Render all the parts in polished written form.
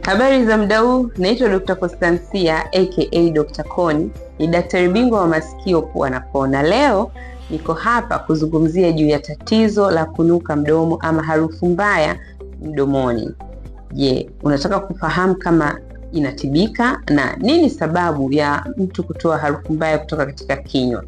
Habari za muda huu, naitwa Dr. Constancia aka Dr. Koni, ni daktari bingwa wa masikio, pua na koo. Na leo niko hapa kuzungumzia juu ya tatizo la kunuka mdomo ama harufu mbaya mdomoni. Je, unataka kufahamu kama inatibika na nini sababu ya mtu kutoa harufu mbaya kutoka katika kinywa?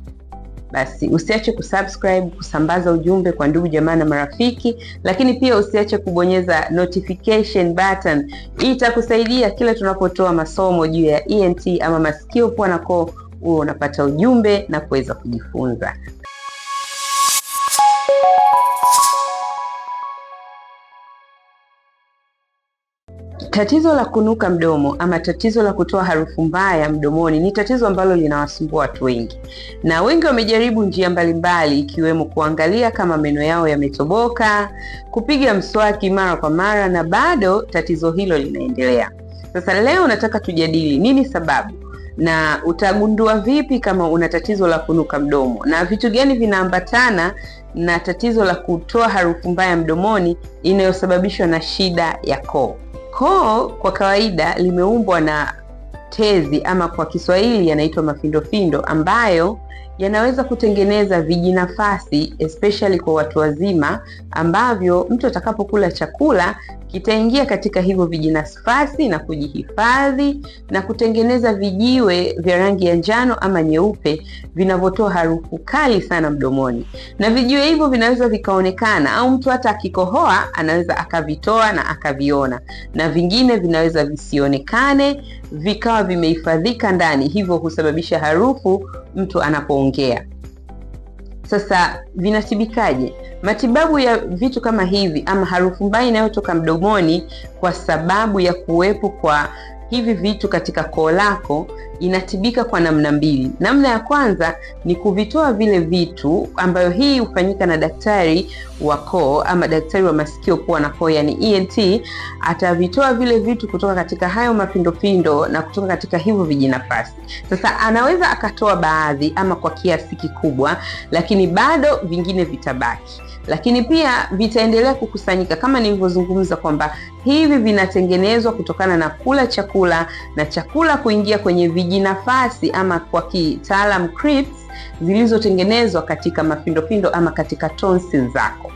Basi usiache kusubscribe, kusambaza ujumbe kwa ndugu jamaa na marafiki, lakini pia usiache kubonyeza notification button. Itakusaidia kila tunapotoa masomo juu ya ENT ama masikio, pua na koo, uwe unapata ujumbe na kuweza kujifunza. Tatizo la kunuka mdomo ama tatizo la kutoa harufu mbaya mdomoni ni tatizo ambalo linawasumbua watu wengi, na wengi wamejaribu njia mbalimbali ikiwemo kuangalia kama meno yao yametoboka, kupiga mswaki mara kwa mara, na bado tatizo hilo linaendelea. Sasa leo nataka tujadili nini sababu na utagundua vipi kama una tatizo la kunuka mdomo, na vitu gani vinaambatana na tatizo la kutoa harufu mbaya mdomoni inayosababishwa na shida ya koo. Koo kwa kawaida limeumbwa na tezi ama kwa Kiswahili yanaitwa mafindofindo, ambayo yanaweza kutengeneza vijinafasi especially kwa watu wazima, ambavyo mtu atakapokula chakula kitaingia katika hivyo vijinafasi na kujihifadhi na kutengeneza vijiwe vya rangi ya njano ama nyeupe vinavyotoa harufu kali sana mdomoni. Na vijiwe hivyo vinaweza vikaonekana, au mtu hata akikohoa anaweza akavitoa na akaviona, na vingine vinaweza visionekane vikawa vimehifadhika ndani, hivyo husababisha harufu mtu anapoongea. Sasa vinatibikaje? Matibabu ya vitu kama hivi ama harufu mbaya inayotoka mdomoni kwa sababu ya kuwepo kwa hivi vitu katika koo lako inatibika kwa namna mbili. Namna ya kwanza ni kuvitoa vile vitu, ambayo hii hufanyika na daktari wa koo ama daktari wa masikio, pua na koo, yani ENT. Atavitoa vile vitu kutoka katika hayo mafindofindo na kutoka katika hivyo vijinafasi. Sasa anaweza akatoa baadhi ama kwa kiasi kikubwa, lakini bado vingine vitabaki, lakini pia vitaendelea kukusanyika kama nilivyozungumza kwamba hivi vinatengenezwa kutokana na kula chakula na chakula kuingia kwenye vijinafasi ama kwa kitaalam crypts zilizotengenezwa katika mafindofindo ama katika tonsils zako.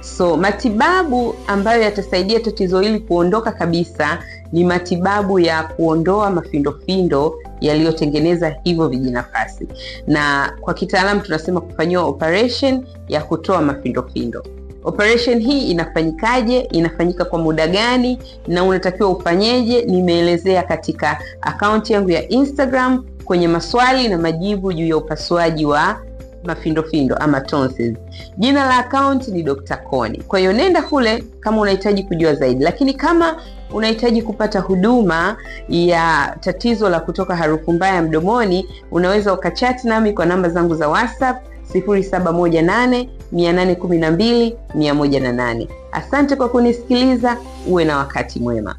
So matibabu ambayo yatasaidia tatizo hili kuondoka kabisa ni matibabu ya kuondoa mafindofindo yaliyotengeneza hivyo vijinafasi, na kwa kitaalamu tunasema kufanyiwa operation ya kutoa mafindofindo. Operation hii inafanyikaje, inafanyika kwa muda gani, na unatakiwa ufanyeje, nimeelezea katika akaunti yangu ya Instagram kwenye maswali na majibu juu ya upasuaji wa mafindofindo ama tonsils. Jina la account ni Dr. Koni. Kwa hiyo nenda kule kama unahitaji kujua zaidi, lakini kama unahitaji kupata huduma ya tatizo la kutoka harufu mbaya mdomoni, unaweza ukachat nami kwa namba zangu za WhatsApp 0718 812 108. Asante kwa kunisikiliza, uwe na wakati mwema.